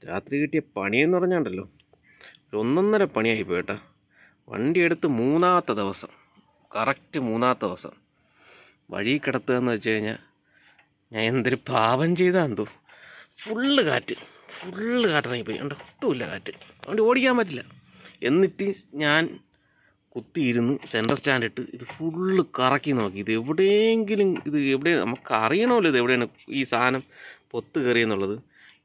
രാത്രി കിട്ടിയ പണിയെന്ന് പറഞ്ഞാണ്ടല്ലോ ഒരു ഒന്നൊന്നര പണിയായിപ്പോയി കേട്ടോ. വണ്ടി എടുത്ത് മൂന്നാമത്തെ ദിവസം, കറക്റ്റ് മൂന്നാമത്തെ ദിവസം വഴി കിടത്തുക എന്ന് വെച്ച് കഴിഞ്ഞാൽ ഞാൻ എന്തൊരു പാപം ചെയ്താന്തോ. ഫുള്ള് കാറ്റിറങ്ങിപ്പോയി. കണ്ടോ, ഒട്ടുമില്ല കാറ്റ്, വണ്ടി ഓടിക്കാൻ പറ്റില്ല. എന്നിട്ട് ഞാൻ കുത്തിയിരുന്ന് സെൻട്രൽ സ്റ്റാൻഡ് ഇട്ട് ഇത് ഫുള്ള് കറക്കി നോക്കി. ഇത് എവിടെയെങ്കിലും എവിടെ നമുക്ക് അറിയണമല്ലോ ഇത് എവിടെയാണ് ഈ സാധനം പൊത്ത് കയറിയെന്നുള്ളത്.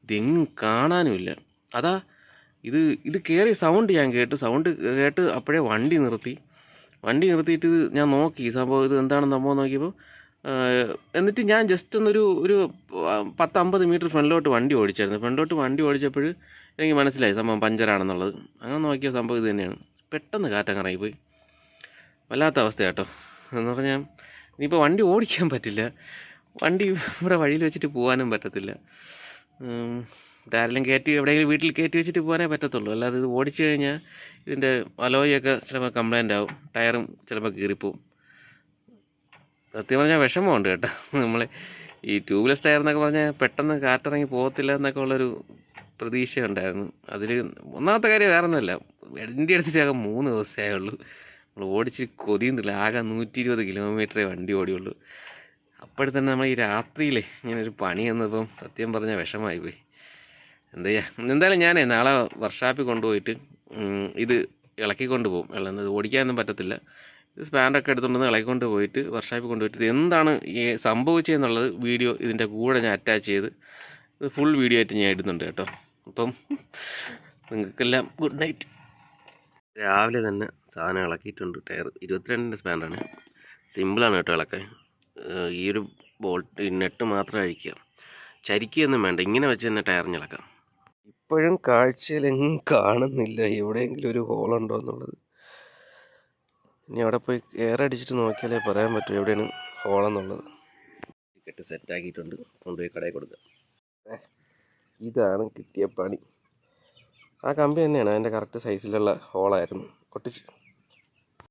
ഇതെങ്ങും കാണാനുമില്ല. അതാ ഇത് കയറിയ സൗണ്ട് ഞാൻ കേട്ടു. സൗണ്ട് കേട്ട് അപ്പോഴേ വണ്ടി നിർത്തിയിട്ട് ഞാൻ നോക്കി സംഭവം ഇത് എന്താണെന്ന് സംഭവം നോക്കിയപ്പോൾ. എന്നിട്ട് ഞാൻ ജസ്റ്റ് ഒരു 10-50 മീറ്റർ ഫ്രണ്ടിലോട്ട് വണ്ടി ഓടിച്ചായിരുന്നു. ഫ്രണ്ടിലോട്ട് വണ്ടി ഓടിച്ചപ്പോൾ എനിക്ക് മനസ്സിലായി സംഭവം പഞ്ചറാണെന്നുള്ളത്. അങ്ങനെ നോക്കിയ സംഭവം ഇത് തന്നെയാണ്. പെട്ടെന്ന് കാറ്റങ്ങറങ്ങിപ്പോയി. വല്ലാത്ത അവസ്ഥ കേട്ടോ. എന്ന് പറഞ്ഞാൽ ഇനിയിപ്പോൾ വണ്ടി ഓടിക്കാൻ പറ്റില്ല, വണ്ടി ഇവിടെ വഴിയിൽ വെച്ചിട്ട് പോകാനും പറ്റത്തില്ല. ആരെങ്കിലും എവിടെയെങ്കിലും വീട്ടിൽ കയറ്റി വെച്ചിട്ട് പോകാനേ പറ്റത്തുള്ളൂ. അല്ലാതെ ഇത് ഓടിച്ചു കഴിഞ്ഞാൽ ഇതിൻ്റെ അലോയൊക്കെ ചിലപ്പോൾ കംപ്ലൈൻ്റ് ആവും, ടയറും ചിലപ്പോൾ കീറിപ്പോവും. സത്യം പറഞ്ഞാൽ വിഷമമുണ്ട് കേട്ടോ. നമ്മൾ ഈ ട്യൂബ്ലെസ് ടയർ എന്നൊക്കെ പറഞ്ഞാൽ പെട്ടെന്ന് കാറ്റിറങ്ങി പോകത്തില്ല എന്നൊക്കെ ഉള്ളൊരു പ്രതീക്ഷ ഉണ്ടായിരുന്നു. അതിൽ ഒന്നാമത്തെ കാര്യം വേറെ ഒന്നുമല്ല, വണ്ടി എടുത്തിട്ടാകെ 3 ദിവസമേ ആയുള്ളൂ. നമ്മൾ ഓടിച്ച് കൊതിയുന്നില്ല. ആകെ 120 കിലോമീറ്ററേ വണ്ടി ഓടിയുള്ളൂ. അപ്പോഴത്തന്നെ നമ്മൾ ഈ രാത്രിയിലെ ഇങ്ങനൊരു പണി വന്നപ്പം സത്യം പറഞ്ഞാൽ വിഷമമായി പോയി. എന്തായാലും ഞാൻ നാളെ വർക്ക്ഷോപ്പിൽ കൊണ്ടുപോയിട്ട് ഇത് ഇളക്കിക്കൊണ്ട് പോകും. ഇത് ഓടിക്കാനൊന്നും പറ്റത്തില്ല. ഇത് സ്പാൻഡൊക്കെ എടുത്തുകൊണ്ടൊന്ന് ഇളക്കിക്കൊണ്ട് പോയിട്ട് വർക്ക്ഷോപ്പിൽ കൊണ്ടുപോയിട്ട് ഇത് എന്താണ് ഈ സംഭവിച്ചതെന്നുള്ളത് വീഡിയോ ഇതിൻ്റെ കൂടെ ഞാൻ അറ്റാച്ച് ചെയ്ത് ഇത് ഫുൾ വീഡിയോ ആയിട്ട് ഞാൻ ഇടുന്നുണ്ട് കേട്ടോ. അപ്പം നിങ്ങൾക്കെല്ലാം ഗുഡ് നൈറ്റ്. രാവിലെ തന്നെ സാധനം ഇളക്കിയിട്ടുണ്ട്. ടയർ 22-ൻ്റെ സ്പാൻഡാണ്. സിമ്പിളാണ് കേട്ടോ ഇളക്കാൻ. ഈ ഒരു ബോൾട്ട് നെട്ട് മാത്രം അഴിക്കുക, ചരിക്കുകയൊന്നും വേണ്ട. ഇങ്ങനെ വെച്ച് തന്നെ ടയറിഞ്ഞിളക്കാം. ഇപ്പോഴും കാഴ്ചയിലെങ്ങും കാണുന്നില്ല എവിടെയെങ്കിലും ഒരു ഹോളുണ്ടോ എന്നുള്ളത്. ഇനി അവിടെ പോയി എയർ അടിച്ചിട്ട് നോക്കിയാലേ പറയാൻ പറ്റും എവിടെയാണ് ഹോളെന്നുള്ളത്. ടിക്കറ്റ് സെറ്റാക്കിയിട്ടുണ്ട്, കൊണ്ടുപോയി കടയിൽ കൊടുക്കുക. ഇതാണ് കിട്ടിയ പണി. ആ കമ്പി തന്നെയാണ്, അതിൻ്റെ കറക്റ്റ് സൈസിലുള്ള ഹോളായിരുന്നു. ഒട്ടിച്ച്